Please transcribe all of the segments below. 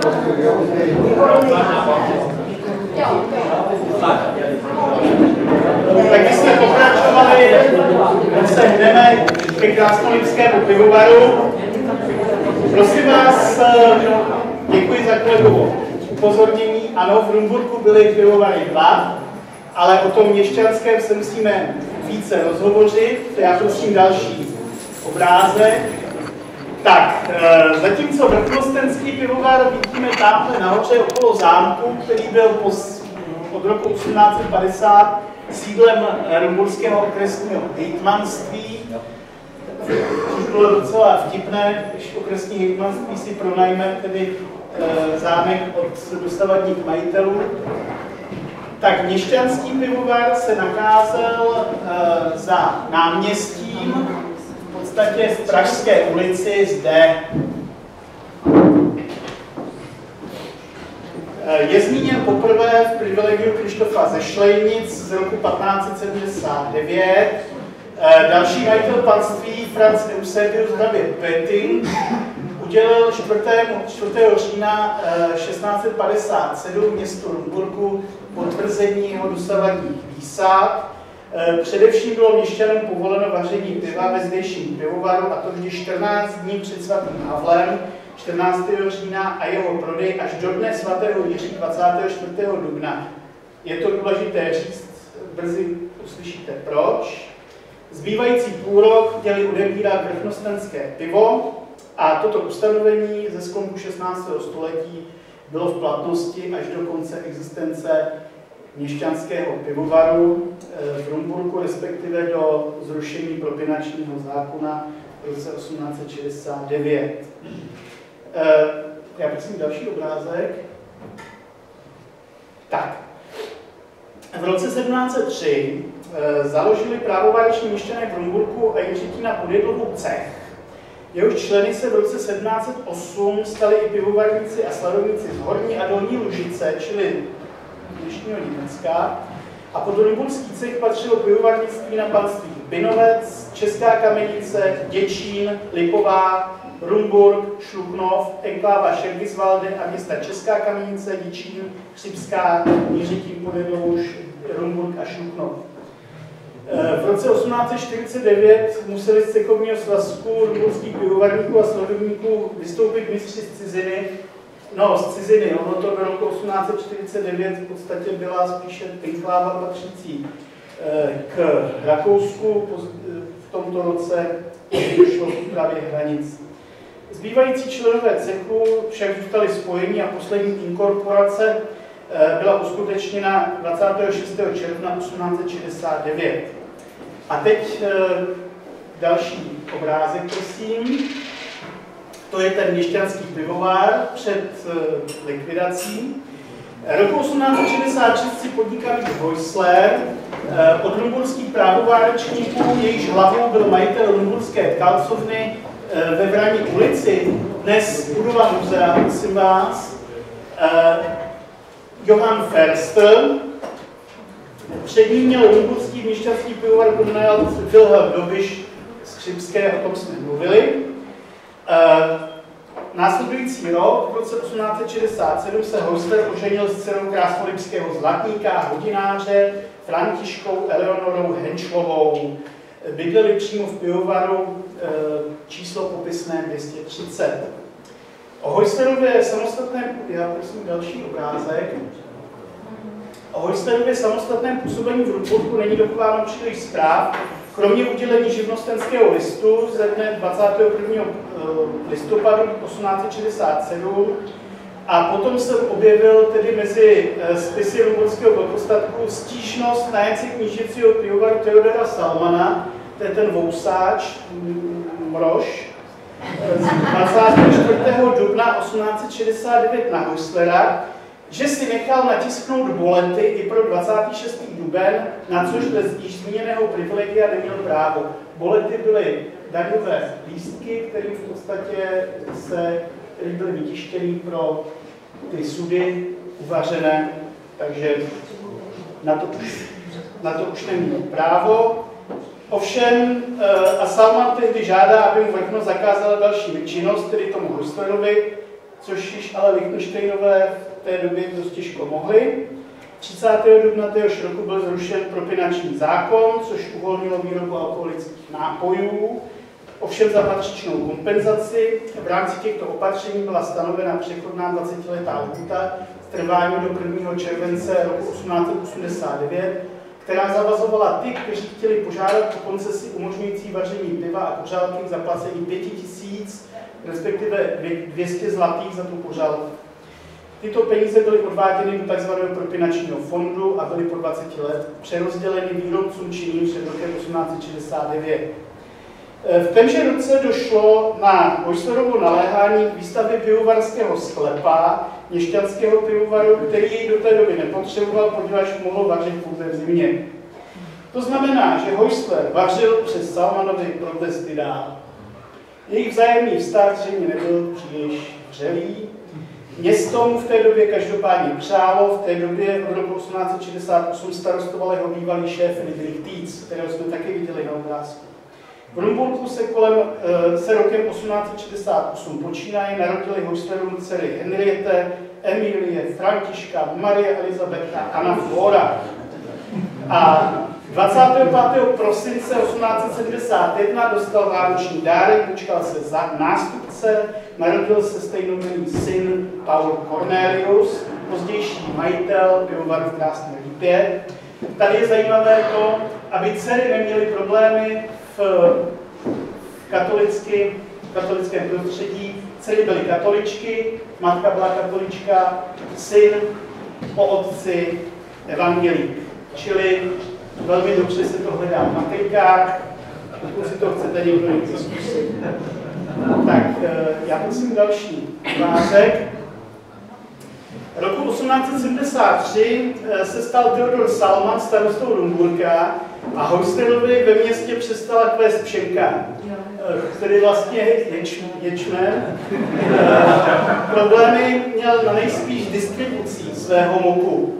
Tak my jsme pokračovali, se hneme ke krásnolipskému pivovaru. Prosím vás, děkuji za kolegovo upozornění. Ano, v Rumburku byly pivovary 2, ale o tom měšťanském se musíme více rozhovořit. Já prosím další obrázek. Tak, zatímco vrchnostenský pivovar vidíme tamhle nahoře okolo zámku, který byl od roku 1850 sídlem rumburského okresního hejtmanství. Což bylo docela vtipné, když okresní hejtmanství si pronajme tedy zámek od dosavadních majitelů. Tak měšťanský pivovar se nacházel za náměstím, v podstatě v Pražské ulici zde. Je zmíněn poprvé v privilegiu Krištofa ze Šlejnic z roku 1579. Další majitel panství Franz Eusebius David Petting udělil 4. října 1657 městu Rumburku potvrzení jeho dosavadních výsad. Především bylo měšťanům povoleno vaření piva ve zdejším pivovaru, a to vždy 14 dní před svatým Havlem, 14. října, a jeho prodej až do dne svatého Jiří 24. dubna. Je to důležité říct, brzy uslyšíte proč. Zbývající půlrok měli odebírat vrchnostenské pivo a toto ustanovení ze sklonku 16. století bylo v platnosti až do konce existence měšťanského pivovaru v Rumburku, respektive do zrušení propinačního zákona v roce 1869. Já prosím další obrázek. Tak. V roce 1703 založili právováleční měšťané v Rumburku a Jiřitina pod Jedlovou cech. Jehož členy se v roce 1708 stali i pivovarníci a sladovníci z Horní a Dolní Lužice, čili dnešního Německa. A pod rumburský cech patřilo pivovarnictví na panství Binovec, Česká Kamenice, Děčín, Lipová, Rumburk, Šluknov, enkláva Šergisvalde a města Česká Kamenice, Děčín, Chřibská, Jiřitín pod Jedlovou, Rumburk a Šluknov. V roce 1849 museli z cechovního svazku rumburských pivovarníků a sladovníků vystoupit mistři z ciziny. No, z ciziny, ono to do roku 1849 v podstatě byla spíše enkláva patřící k Rakousku. V tomto roce došlo k úpravě hranic. Zbývající členové cechu však zůstali spojení a poslední inkorporace byla uskutečněna 26. června 1869. A teď další obrázek, prosím. To je ten měšťanský pivovar před likvidací. Roku 1866 si podnikal Heusler od rumburských právovárečníků, jejíž hlavou byl majitel rumburské tkalcovny ve Vraní ulici, dnes budova muzea, prosím vás, Johann Förster. Před ním měl rumburský měšťanský pivovar komunál Wilhelm Dobiš z Chřibské, o tom jsme mluvili. Následující rok, v roce 1867, se Heusler oženil s dcerou krásnolipského zlatníka a hodináře Františkou Eleonorou Henšlovou. Bydleli přímo v pivovaru, číslo popisné 230. O Heuslerově samostatném, já prosím další obrázek. O Heuslerově samostatném působení v Rumburku není dochováno příliš zpráv, kromě udělení živnostenského listu ze dne 21. listopadu 1867, a potom jsem objevil tedy mezi spisy rumburského velkostatku stížnost nájemce knížecího pivovaru Theodora Salmana, to je ten vousáč, Mrož, z 24. dubna 1869 na Heuslera, že si nechal natisknout bolety i pro 26. duben, na což bez již zmíněného privilegia neměl právo. Bolety byly daňové lístky, které v podstatě byly vytištěny pro ty sudy uvařené, takže na to už neměl právo. Ovšem, a Salman tehdy žádá, aby mu vrchnost zakázala další činnost, tedy tomu Heuslerovi, což již ale Lichtenštejnové v té době dost těžko mohli. 30. dubna téhož roku byl zrušen propinační zákon, což uvolnilo výrobu alkoholických nápojů, ovšem za patřičnou kompenzaci. V rámci těchto opatření byla stanovena přechodná 20letá lhůta s trváním do 1. července roku 1889, která zavazovala ty, kteří chtěli požádat o koncesi umožňující vaření piva a kořálky k zaplacení 5 000, respektive 200 zlatých za tu kořálku. Tyto peníze byly odváděny do tzv. Propinačního fondu a byly po 20 let přerozděleny výrobcům činným před rokem 1869. V témže roce došlo na Heusslerovo naléhání k výstavbě pivovarského sklepa, měšťanského pivovaru, který jej do té doby nepotřeboval, poněvadž mohl vařit pouze v zimě. To znamená, že Heussler vařil přes Salmanovy protesty dál. Jejich vzájemný vztah zřejmě nebyl příliš vřelý. Město mu v té době každopádně přálo, v té době od roku 1868 starostoval jeho bývalý šéf Friedrich Tietz, kterého jsme taky viděli na obrázku. V Rumburku se rokem 1868 počínaje narodili Heusslerům dcery Henriette, Emilie, Františka, Marie Elizabeta a Anna Flora. A 25. prosince 1871 dostal vánoční dárek, dočkal se za nástupce, narodil se stejnojmenný syn Paul Cornelius, pozdější majitel pivovaru v Krásné Lípě. Tady je zajímavé to, aby dcery neměly problémy v katolickém prostředí. Dcery byly katoličky, matka byla katolička, syn po otci evangelík. Čili velmi dobře se to hledá v matrikách, pokud si to chcete někdo něco zkusit. Tak, já prosím další obrázek. Roku 1873 se stal Theodor Salman starostou Rumburka a Heusslerovi ve městě přestala kvést pšenka, který vlastně ječmen. Problémy měl na nejspíš distribucí svého moku.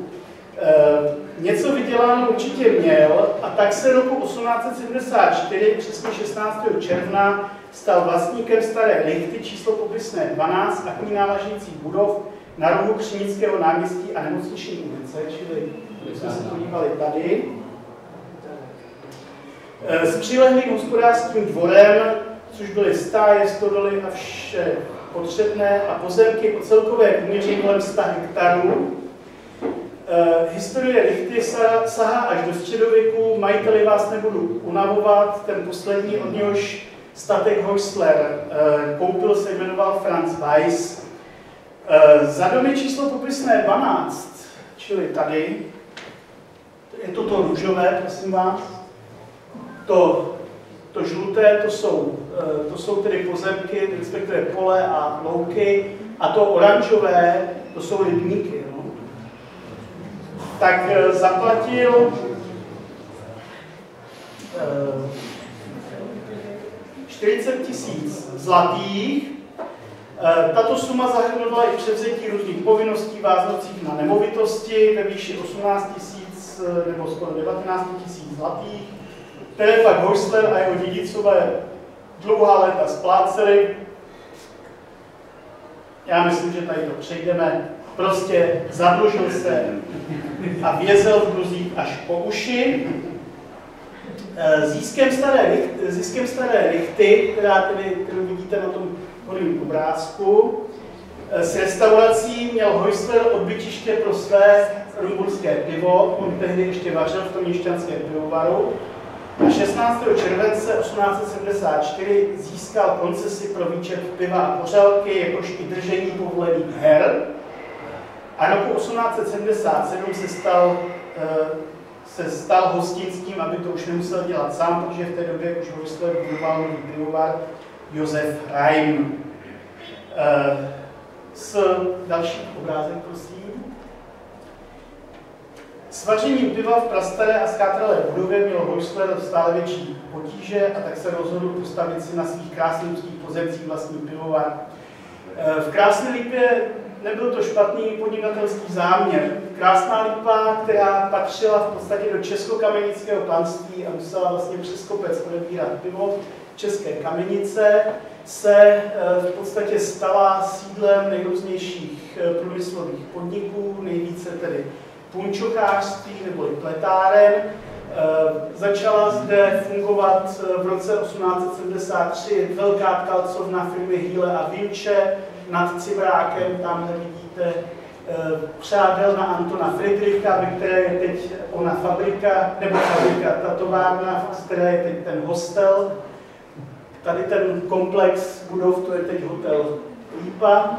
Něco vyděláno určitě měl a tak se roku 1874, přesně 16. června, stal vlastníkem staré lichty číslo popisné 12 a k ní náležejících budov na rohu Křinického náměstí a Nemocniční ulice, čili jsme se podívali tady. S přilehlým hospodářským dvorem, což byly stáje, stodoly a vše potřebné a pozemky o celkové výměře kolem 100 hektarů. Historie lichty sahá až do středověku, majiteli vás nebudu unavovat, ten poslední, od něhož statek Heussler koupil, se jmenoval Franz Weiss. Za domy číslo popisné 12, čili tady, je to růžové, prosím vás, to žluté, to jsou tedy pozemky, respektive pole a louky, a to oranžové, to jsou rybníky. No. Tak zaplatil 40 000 zlatých. Tato suma zahrnovala i převzetí různých povinností váznoucích na nemovitosti ve výši 18 000 nebo skoro 19 000 zlatých, které pak Heussler a jeho dědicové dlouhá léta spláceli. Já myslím, že tady to přejdeme. Prostě zadlužil se a vězel v dluzích až po uši. Ziskem staré lichty, kterou vidíte na tom horním obrázku, s restaurací měl Heussler odbytiště pro své rumburské pivo, on tehdy ještě vařil v tom měšťanském pivovaru. A 16. července 1874 získal koncesi pro výčep piva a kořálky, jakož i držení povolených her. A roku 1877 se stal hostinským, aby to už nemusel dělat sám, protože v té době už Heussler budoval nový pivovar Josef Reim. Další obrázek, prosím. S vařením piva v prastaré a schátralé budově měl Heussler stále větší potíže a tak se rozhodl postavit si na svých krásných pozemcích vlastní pivovar. V Krásné Lípě nebyl to špatný podnikatelský záměr. Krásná Lípa, která patřila v podstatě do českokamenického panství a musela vlastně přes kopec odebírat pivo, České Kamenice se v podstatě stala sídlem nejrůznějších průmyslových podniků, nejvíce tedy punčochářství nebo pletáren. Začala zde fungovat v roce 1873 velká tkalcovna firmy Hýle a Vinče nad Cibrákem, tam vidíte přádelna Antona Friedricha, ve které je teď ona fabrika, ta továrna, z které je teď ten hostel. Tady ten komplex budov, to je teď hotel Lípa.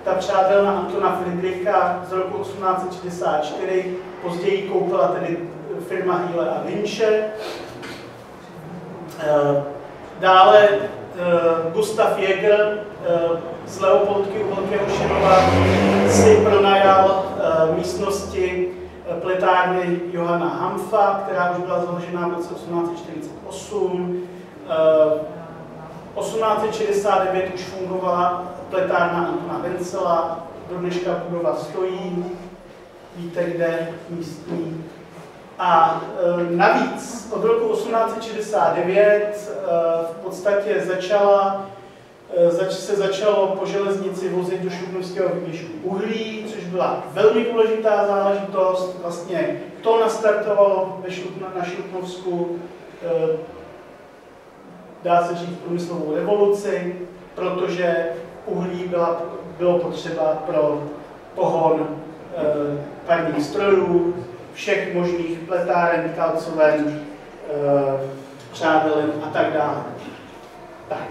Ta přádelna Antona Friedricha z roku 1864, později koupila tedy firma Hýle a Vinče. Dále Gustav Jäger z Leopoldky u Velkého Šenova si pronajal místnosti pletárny Johana Hanfa, která už byla založena v roce 1848. 1869 už fungovala pletárna Antona Vencela, do dneška budova stojí, víte kde, místní. Navíc od roku 1869 v podstatě se začalo po železnici vozit do šluknovského výběžku uhlí, což byla velmi důležitá záležitost. Vlastně to nastartovalo na Šluknovsku, dá se říct, průmyslovou revoluci, protože uhlí bylo potřeba pro pohon parních strojů, všech možných pletáren, tkalcoven, přádelen a tak dále. Tak.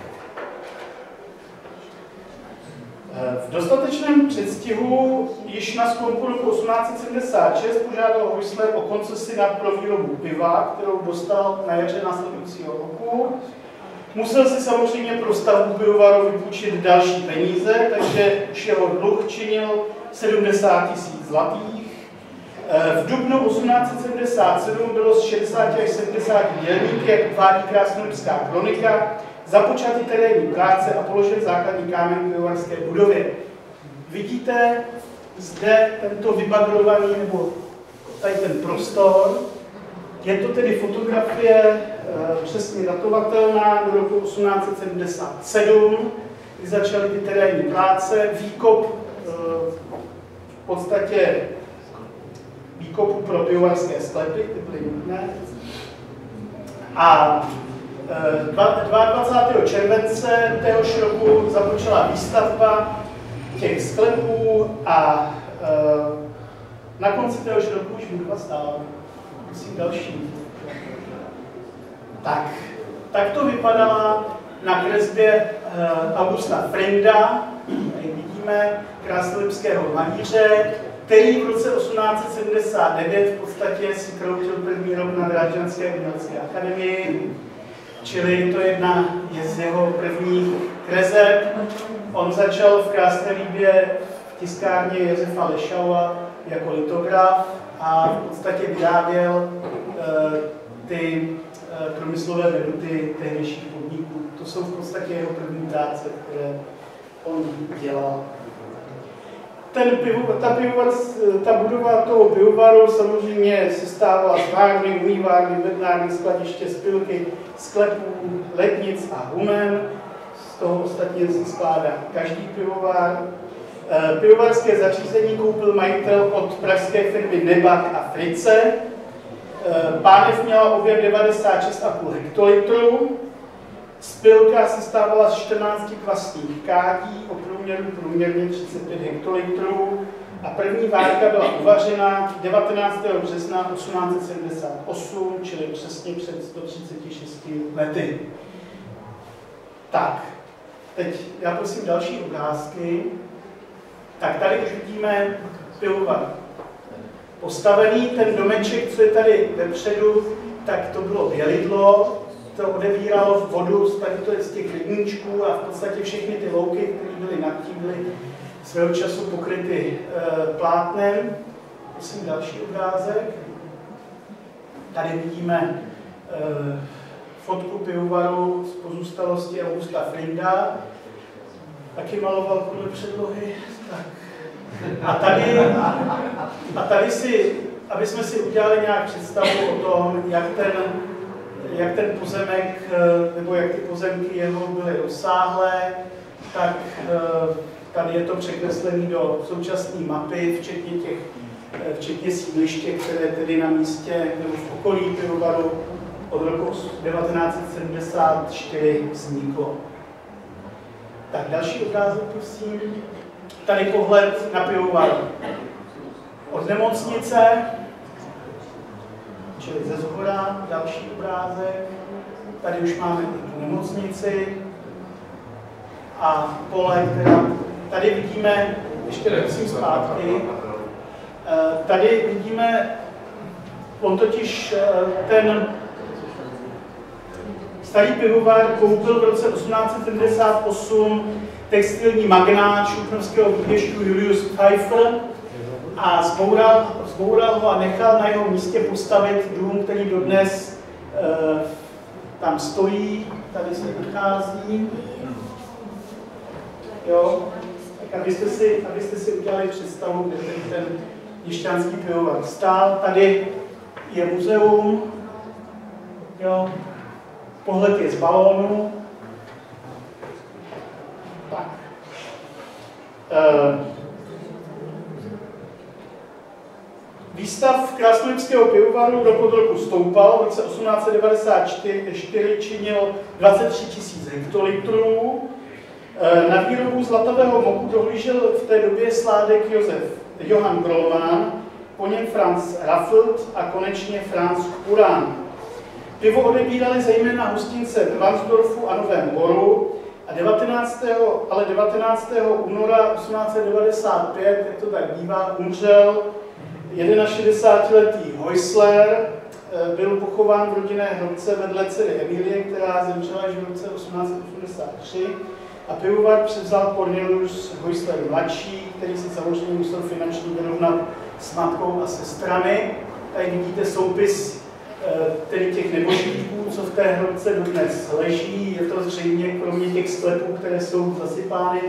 V dostatečném předstihu již na sklonku roku 1876 požádal Häusler o koncesi pro výrobu piva, kterou dostal na jaře následujícího roku. Musel si samozřejmě pro stavbu pivovaru vypůjčit další peníze, takže už jeho dluh činil 70 000 zlatých. V dubnu 1877 bylo z 60 až 70 dělník, jak uvádí krásnolipská kronika, započaty terénní práce a položit základní kámen k pivovarské budově. Vidíte zde tento vybagrovaný, nebo tady ten prostor. Je to tedy fotografie přesně datovatelná do roku 1877, kdy začaly ty terénní práce, výkop v podstatě výkopu pro pivovarské sklepy, ty byly nutné. A 22. července téhož roku započala výstavba těch sklepů a na konci téhož roku už budova stála. Musím další. Tak to vypadala na kresbě Augusta Frinda, tady vidíme krásnolipského malíře, který v roce 1879 v podstatě si kroutil první rok na Drážďanské umělecké akademii, čili to je z jeho prvních kreseb. On začal v Krásné Líbě v tiskárně Josefa Lešaua jako litograf a v podstatě vyráběl ty průmyslové veduty tehdejších podniků. To jsou v podstatě jeho první práce, které on dělal. Ta budova toho pivovaru samozřejmě sestávala z várny, umývárny, bednárny, skladiště, spilky, sklepů, lednic a humen. Z toho ostatně se skládá každý pivovar. Pivovarské zařízení koupil majitel od pražské firmy Nebak a Frice. Pánev měla objem 96,5 hektolitrů. Spilka sestávala z 14 kvasných kádí o průměru průměrně 35 hektolitrů a první várka byla uvařena 19. března 1878, čili přesně před 136 lety. Tak, teď já prosím další ukázky. Tak tady už vidíme pivovar postavený. Ten domeček, co je tady vepředu, tak to bylo bělidlo. To odebíralo vodu z těch rybníčků a v podstatě všechny ty louky, které byly nad tím, byly svého času pokryty plátnem. Prosím další obrázek. Tady vidíme fotku pivovaru z pozůstalosti Augusta Frinda. Taky maloval podle předlohy. Tak. A tady si, aby jsme si udělali nějak představu o tom, jak ten jak ten pozemek, nebo jak ty pozemky jeho byly rozsáhlé, tak tady je to překreslené do současné mapy, včetně sídliště, které tedy na místě nebo v okolí pivovaru od roku 1974 vzniklo. Tak další obrázek, prosím. Tady pohled na pivovar od nemocnice, čili ze zhora, další obrázek. Tady už máme tu nemocnici a pole, která tady vidíme, ještě prosím zpátky, tady vidíme, on totiž ten starý pivovar koupil v roce 1878 textilní magnát šluknovského výběžku Julius Pfeiffer a zboural ho a nechal na jeho místě postavit dům, který dodnes tam stojí, tady se nachází. Jo, tak abyste si udělali představu, kde ten měšťanský pivovar stál. Tady je muzeum, jo, pohled je z balónu. Tak. Výstav krásnolipského pivovaru rok od roku stoupal, v roce 1894 činil 23 000 hektolitrů. Na výrobu zlatového moku dohlížel v té době sládek Johann Grollmann, po něm Franz Raffelt a konečně Franz Kuran. Pivo odebírali zejména hostince v Varnsdorfu a Novém Boru a 19. února 1895, jak to tak bývá, umřel 61letý Häusler, byl pochován v rodinné hrobce vedle dcery Emilie, která zemřela již v roce 1883 a pivovar převzal Cornelius Häusler mladší, který si samozřejmě musel finančně vyrovnat s matkou a sestrami. Tady vidíte soupis tedy těch nebožíků, co v té hrobce dodnes leží. Je to zřejmě kromě těch sklepů, které jsou zasypány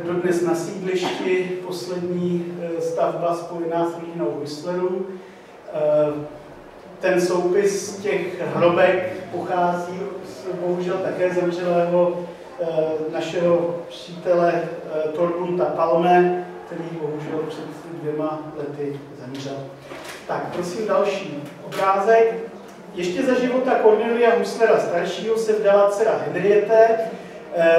dodnes na sídlišti, poslední stavba spojená s rodinou Häuslerů. Ten soupis těch hrobek pochází bohužel také zemřelého našeho přítele Torgunda Palme, který bohužel před 2 lety zemřel. Tak, prosím další obrázek. Ještě za života Cornelia Häuslera staršího se vdala dcera Henriette,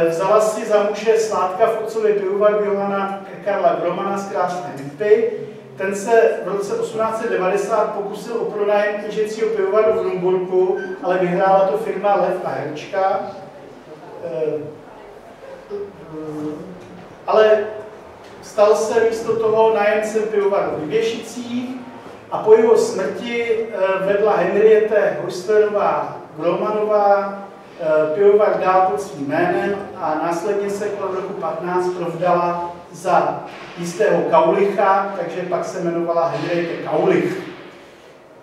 vzala si za muže sládka v otcově pivovaru Johanna Karla Gromana z Krásné Lipy. Ten se v roce 1890 pokusil o pronájem knížecího pivovaru v Rumburku, ale vyhrála to firma Lev a Herčka. Ale stal se místo toho nájemcem pivovaru v Liběšicích a po jeho smrti vedla Henriette Häuslerová Grollmannová pivovar dál pod svým jménem a následně se kolem roku 15 provdala za jistého Kaulicha, takže pak se jmenovala Henriette Kaulich.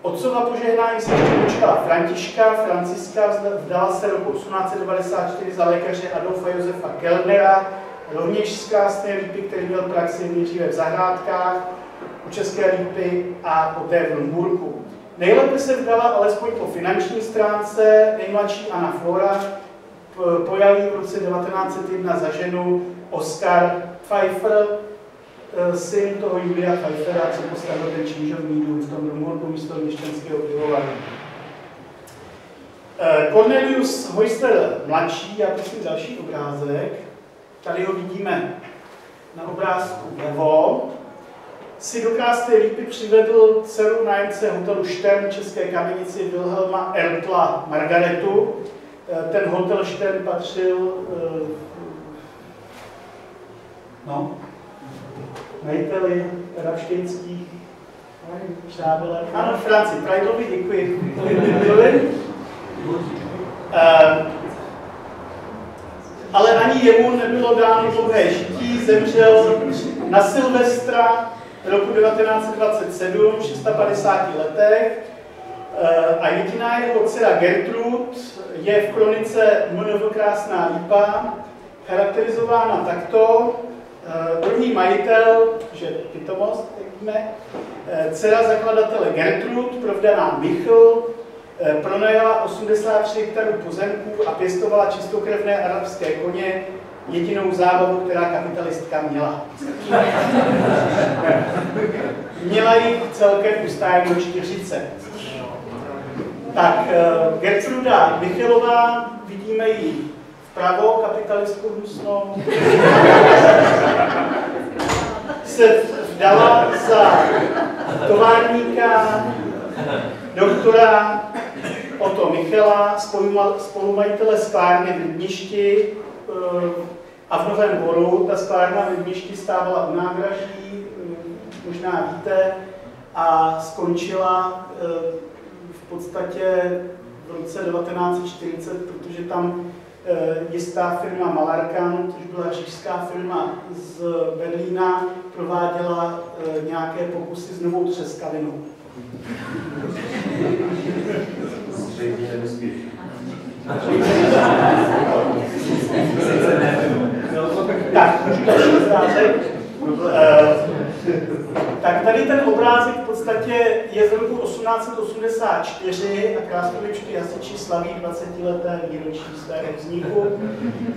Otcova požehnání se ještě dočkala Františka. Franciska vdala se roku 1894 za lékaře Adolfa Josefa Kellnera, rovněž z Krásné Lípy, který měl praxi nejdříve v zahrádkách, u České Lípy a poté v Rumburku. Nejlépe se vdala alespoň po finanční stránce nejmladší Anna Flora, pojal ji v roce 1901 za ženu Oskar Pfeiffer, syn toho Julia Pfeiffera, co postavil ten čížovný dům v tom Rumburku místo měšťanského pivovaru. Cornelius Häusler mladší, já prosím další obrázek, tady ho vidíme na obrázku vlevo, si do Krásné Lípy přivedl dceru nájemce hotelu Štern České Kamenici Wilhelma Ertla Margaretu. Ten hotel Štern patřil majiteli Rapštejnských šábele. Ano, Franci Prajdlovi, děkuji. Ale ani jemu nebylo dáno dlouhé žití, zemřel na Silvestra roku 1927, v 650 letech. A jediná jeho dcera Gertrud je v kronice MNV Krásná Lípa charakterizována takto. Druhý majitel, že pitomost, jak víme, dcera zakladatele Gertrud, provdaná Michl, Pronajala 83 hektarů pozemků a pěstovala čistokrevné arabské koně, jedinou zábavu, která kapitalistka měla. Měla jich celkem ustájeno 40. Tak, Gertruda Michalová, vidíme ji vpravo, kapitalistku hnusnou, se vdala za továrníka, doktora Otto Michala, spolumajitele sklárny v Rybništi a v Novém Boru. Ta sklárna v Rybništi stávala u nádraží, možná víte, a skončila v podstatě v roce 1940, protože tam jistá firma Malarkan, což byla říšská firma z Berlína, prováděla nějaké pokusy s novou třeskavinou. Zřejmě neúspěšný. Tak, můžu další obrázek. Tak tady ten obrázek v podstatě je z roku 1884 a Krásnovičky hasiči slaví 20leté výročí svého vzniku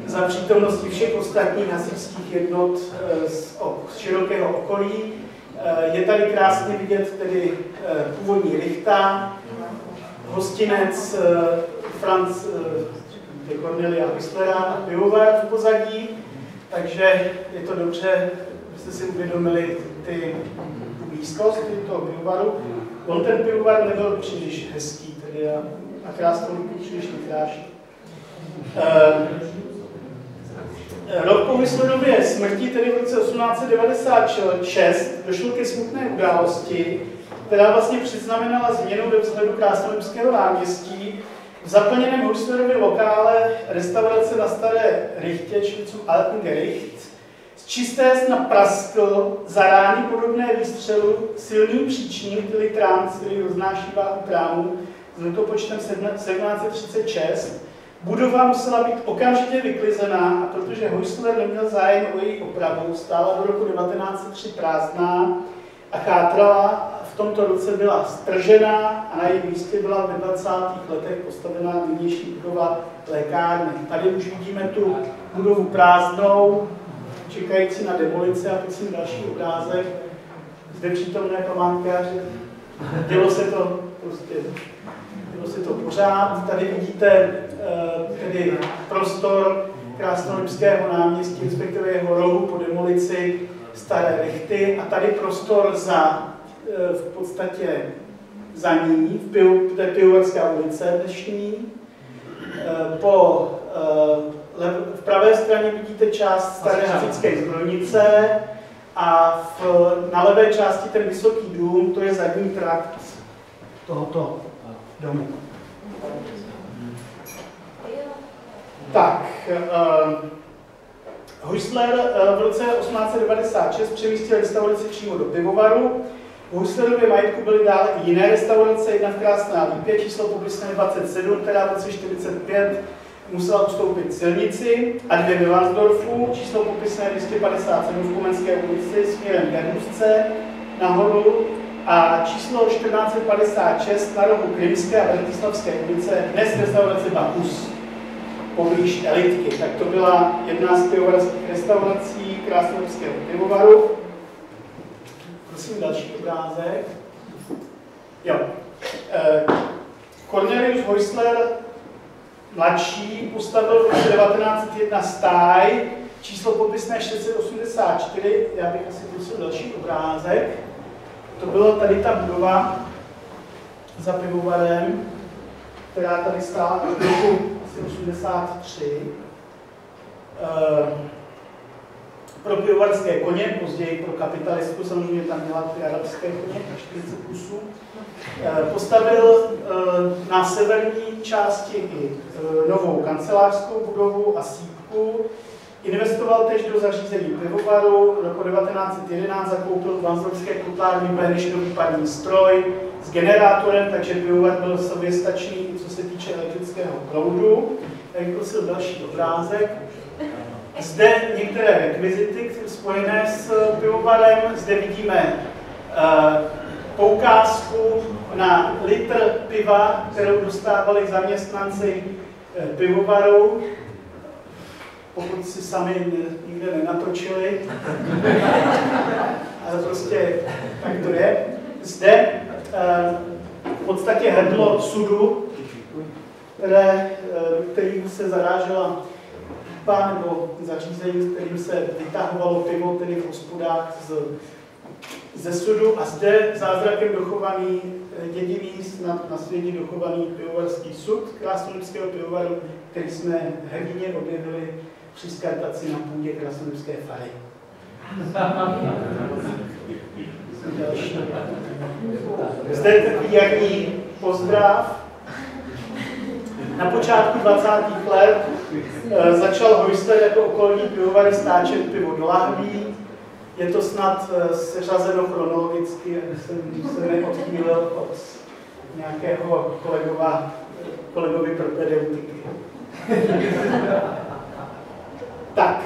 za přítomnosti všech ostatních hasičských jednot z širokého okolí. Je tady krásně vidět tedy původní rychta, hostinec Franz Cornelia Whistlera a pivovar v pozadí, takže je to dobře, abyste si uvědomili tu blízkost toho pivovaru. On ten pivovar nebyl příliš hezký, tedy a Krásnovičky příliš nekráší. Rok po Whistlerově smrti, tedy v roce 1896, došlo ke smutné události, která vlastně předznamenala změnu ve vzhledu Krásnovičského náměstí. V zaplněném Whistlerově lokále restaurace na Staré Richtě, čili zum Alten Gericht, z čisté sna praskl za rány podobné výstřelu silný příčník, tedy trám, který roznáší váhu trámu s letopočtem 1736. Budova musela být okamžitě vyklizená, a protože Whistler neměl zájem o její opravu, stála do roku 1903 prázdná a chátrala. V tomto roce byla stržena a na jejím místě byla ve 20. letech postavená nynější budova lékárny. Tady už vidíme tu budovu prázdnou, čekající na demolici, a prosím další obrázek. Zde přítomné památkáře. Dělo se to pořád. Tady vidíte tedy prostor Krásnovičského náměstí, respektive jeho rohu po demolici Staré Richty, a tady prostor v podstatě za ní, v té Pivovarská ulice dnešní. V pravé straně vidíte část Staré hasičské zbrojnice a na levé části ten vysoký dům, to je zadní trakt tohoto domu. Tak, Whistler v roce 1896 přemístil restauraci přímo do pivovaru. V Whistlerově majetku byly dále i jiné restaurace, jedna v Krásné Lípě, číslo popisné 27, která v roce 1945 musela ustoupit silnici, a dvě ve Varnsdorfu, číslo popisné 257 v Komenské ulici směrem k Hernusce nahoru, a číslo 1456 na rohu Krymské a Bratislavské ulice, dnes restaurace Bakus, poblíž Elitky. Tak to byla jedna z pivovarských restaurací Krásnovičského pivovaru. Prosím další obrázek. Jo. Cornelius Whistler mladší postavil v roce 1901 stáj, číslo popisné 684, já bych asi prosil další obrázek. To byla tady ta budova za pivovarem, která tady stála od roku 1983. Pro pivovarské koně, později pro kapitalistku, samozřejmě tam měla ty arabské koně, 40 kusů. Postavil na severní části i novou kancelářskou budovu a sýpku. Investoval též do zařízení pivovaru. Roku 1911 zakoupil v Varnsdorfské kotlárně Benišnový parní stroj s generátorem, takže pivovar byl soběstačný, co se týče elektrického proudu. Tak prosil další obrázek. Zde některé rekvizity spojené s pivovarem. Zde vidíme poukázku na litr piva, kterou dostávali zaměstnanci pivovaru, pokud si sami nikde nenatočili. Ale prostě tak to je. Zde v podstatě hrdlo sudu, kterým se zarážela pipa nebo zařízení, kterým se vytahovalo pivo, tedy v hospodách ze sudu. A zde zázrakem dochovaný, jediný snad na světě dochovaný pivovarský sud Krásnolipského pivovaru, který jsme hrdině objevili při skartaci na půdě Krásnolipské fary. Zde je takový jarní pozdrav. Na počátku 20. let začal Hojster jako okolní pivovary stáčet pivo do lahví. Je to snad seřazeno chronologicky, aby jsem se neodchýlil od nějakého kolegovi propedeutiky. Tak,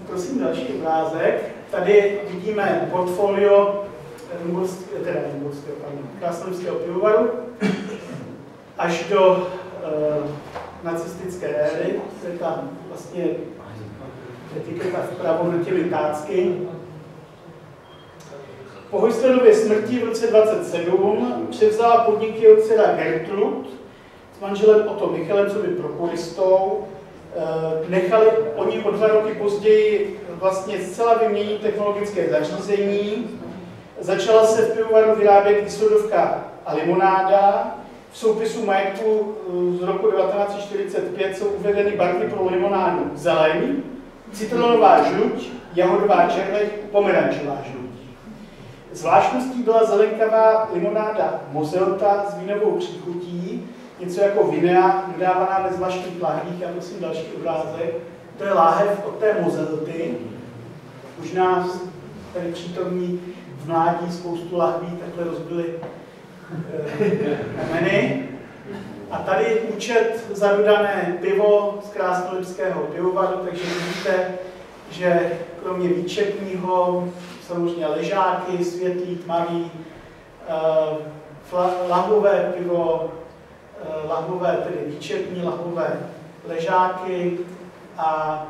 prosím další obrázek. Tady vidíme portfolio Krásnolipského pivovaru až do nacistické éry. To je tam vlastně etiketa vpravo na těmi tácky. Po Hojsterově smrti v roce 1927 převzala podniky od dcera Gertrud s manželem Otto Michelencovi prokuristou. Nechali oni o 2 roky později vlastně zcela vyměnit technologické zařízení. Začala se v pivovaru vyrábět i sodovka a limonáda. V soupisu majetku z roku 1945 jsou uvedeny barvy pro limonádu zeleň, citronová žluť, jahodová červeň, pomerančová žluť. Zvláštností byla zelenkavá limonáda Mozelta s vínovou příchutí, něco jako vinea, dodávaná ve zvláštních lahvích. A prosím další obrázek. To je láhev od té Mozelty. Možná tady přítomní v mládí spoustu lahví takhle rozbili kameny. A tady účet za dodané pivo z Krásnolipského pivovaru, takže vidíte, že kromě výčepního samozřejmě ležáky, světlý, tmavý, lahvové pivo, lahvové, tedy výčepní lahvové ležáky a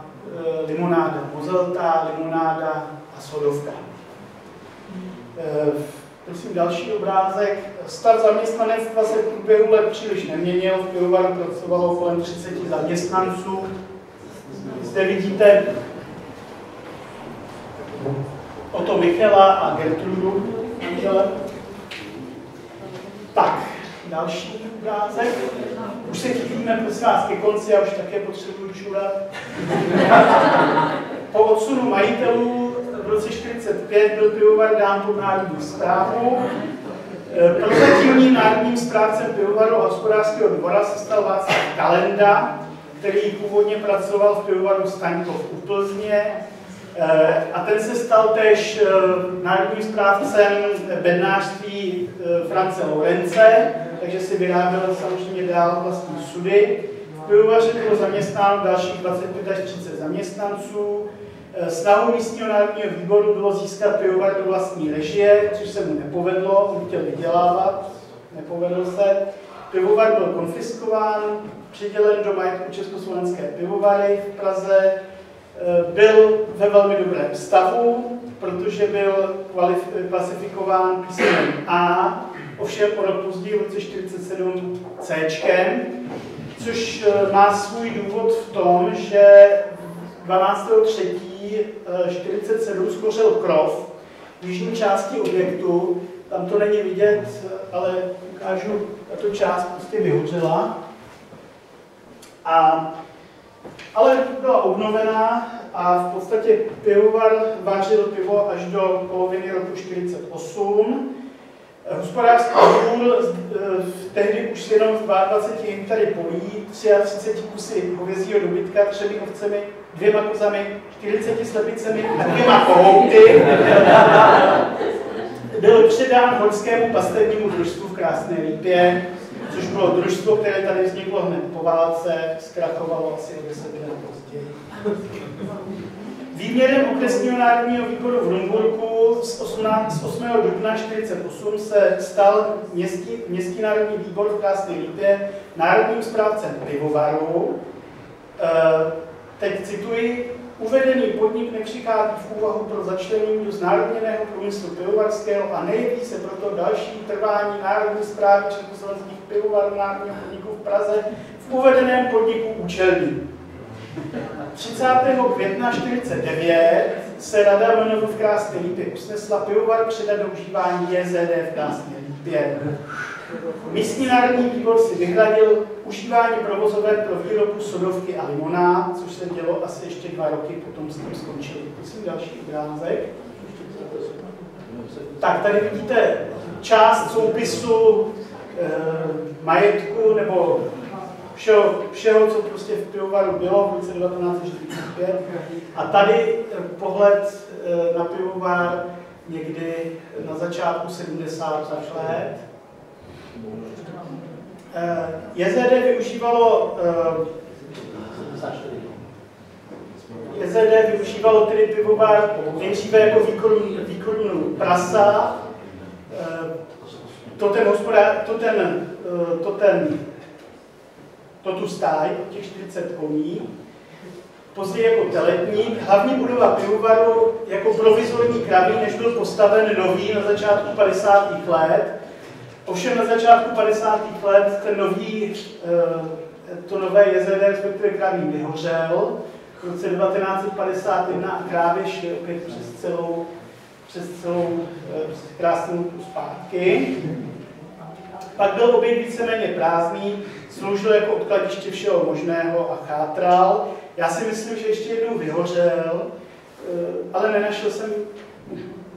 limonáda Mozelta, limonáda a sodovka. Prosím další obrázek. Stav zaměstnanectva se v průběhu let příliš neměnil. V pivovaru pracovalo kolem 30 zaměstnanců. Zde vidíte Otto Michela a Gertrudu manžele. Tak, další obrázek. Už se chýlíme, prosím vás, ke konci, já už také potřebuji čurat. Po odsunu majitelů v roce 1945 byl pivovar dán pod národní správu. Prozatímním národním správcem pivovaru a hospodářského dvora se stal Václav Kalenda, který původně pracoval v pivovaru Staňkov u Plzně. A ten se stal též národním správcem bednářství France Lorence, takže si vyráběl samozřejmě dál vlastní sudy. V pivovaře bylo zaměstnáno dalších 25 až 30 zaměstnanců. Snahou místního národního výboru bylo získat pivovar do vlastní režie, což se mu nepovedlo, on chtěl vydělávat, nepovedlo se. Pivovar byl konfiskován, přidělen do majetku Československé pivovary v Praze. Byl ve velmi dobrém stavu, protože byl klasifikován písmenem A, ovšem o rok později v roce 1947 C, což má svůj důvod v tom, že 12.3.1947 skořel krov v jižní části objektu. Tam to není vidět, ale ukážu, tato část prostě vyhořela. Ale byla obnovená a v podstatě pivovar vařil pivo až do poloviny roku 1948. Hospodářský dvůr tehdy už jenom z 22 hektary polí, 33 kusy hovězího dobytka, 3 ovcemi, 2 kozami, 40 slepicemi a 2 kohouty byl předán horskému pastevnímu družstvu v Krásné Lípě, což bylo družstvo, které tady vzniklo hned po válce, zkrachovalo asi o 10 let později. Výměrem okresního národního výboru v Rumburku z 8. dubna 1948 se stal Městský národní výbor v Krásné Lípě národním správcem pivovaru. Teď cituji, uvedený podnik nepřichází v úvahu pro začlenění do znárodněného průmyslu pivovarského a nejeví se proto další trvání národní správy československých pivovarů národního podniku v Praze v uvedeném podniku účelný. 30. května 1949 se Rada MNV v Krásné Lípě usnesla pivovar předat do užívání JZD v Krásné Lípě. Místní národní výbor si vyhradil užívání provozoven pro výrobu sodovky a limonád, což se dělo asi ještě 2 roky, potom s tím skončili. Prosím další obrázek. Tak tady vidíte část soupisu majetku nebo všeho, co prostě v pivovaru bylo v roce 1945. A tady pohled na pivovar někdy na začátku 70. let. JZD využívalo tedy pivovar nejdříve jako výkonnou prasa. To tu stáj, těch 40 koní. Později jako teletník, hlavní budova pivovaru jako provizorní kravín, než byl postaven nový na začátku 50. let. Ovšem na začátku 50. let to nové JZD, respektive kravín, vyhořel. V roce 1951 a krávě šly opět přes celou Krásnou zpátky. Pak byl objekt víceméně prázdný, sloužil jako odkladiště všeho možného a chátral. Já si myslím, že ještě jednou vyhořel, ale nenašel jsem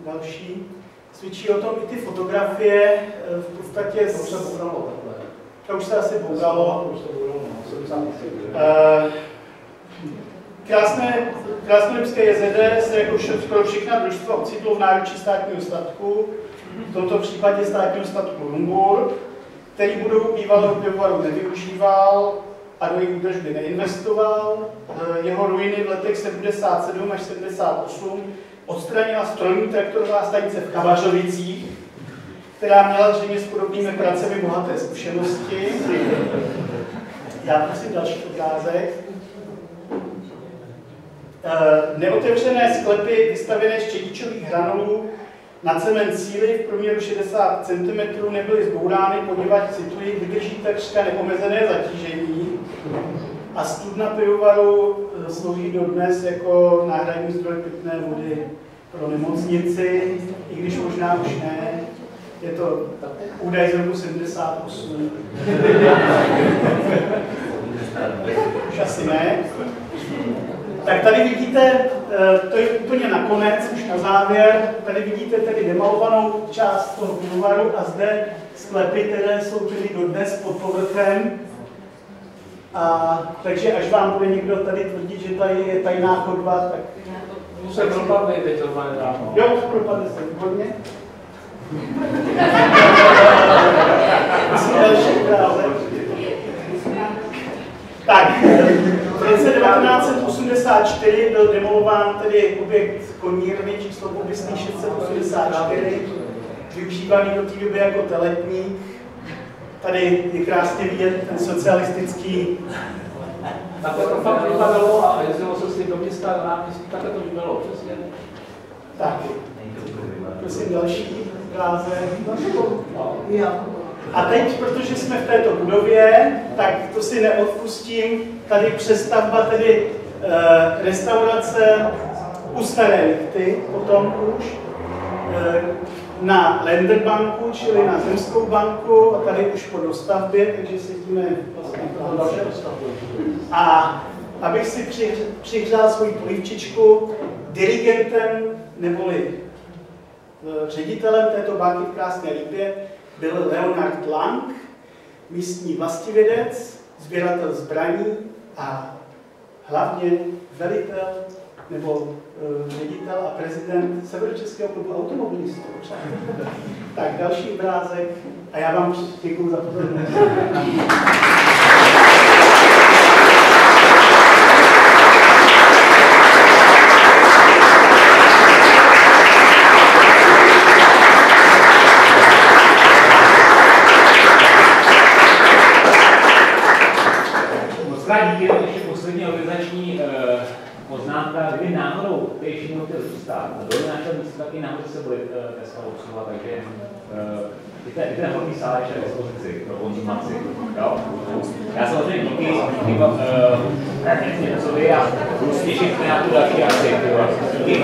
další. Svědčí o tom i ty fotografie, v podstatě to už se asi bouralo. Krásnolipské JZD se jako pro všechna družstva ocitlo v náručí státního statku, v tomto případě státního statku Rumburk, který budovu bývalého pivovaru nevyužíval a do její údržby neinvestoval. Jeho ruiny v letech 77 až 78 odstranila strojní traktorová stanice v Kavařovicích, která měla zřejmě s podobnými pracemi bohaté zkušenosti. Já prosím další obrázek. Neotevřené sklepy vystavěné z čedičových hranolů na cement síly v průměru 60 cm nebyly zbourány, poněvadž, cituji, vydrží takřka neomezené zatížení a studna pivovaru slouží dodnes jako náhradní zdroj pitné vody pro nemocnici, i když možná už ne. Je to údaj z roku 78. Už asi ne. Tak tady vidíte, to je úplně nakonec, už na závěr, tady vidíte tedy demalovanou část toho pivovaru a zde sklepy, které jsou tedy dodnes pod povrchem. Takže až vám bude někdo tady tvrdit, že tady je tajná chodba, tak... Se propadne teď normálně dávno. Jo, propadne se, výborně. Tak, v roce 1984 byl demolován tedy objekt konírny číslo popisný 684, využívaný do té doby jako teletník. Tady je krásně vidět ten socialistický... Takhle to fakt vypadalo a jezdilo se s tím do města a náměstí, takhle to vypadalo, přesně. Tak, prosím další obrázek. A teď, protože jsme v této budově, tak to si neodpustím, tady přestavba tedy restaurace u Staré Lichty, potom už na Länderbanku, čili na Zemskou banku, a tady už po dostavbě, takže sedíme vlastně a abych si přihřál svoji polivčičku, dirigentem neboli ředitelem této banky v Krásné Lípě byl Leonard Lang, místní vlastivědec, sběratel zbraní a hlavně velitel nebo ředitel a prezident Severočeského klubu automobilistů. Tak další obrázek a já vám děkuji za pozornost. místo taky nahoře se bude dneska obsluhovat, takže i ten hodný sál ještě k dispozici pro konzumaci. Já samozřejmě díky Pracovi a budu slyšet na tu další akci. Díky.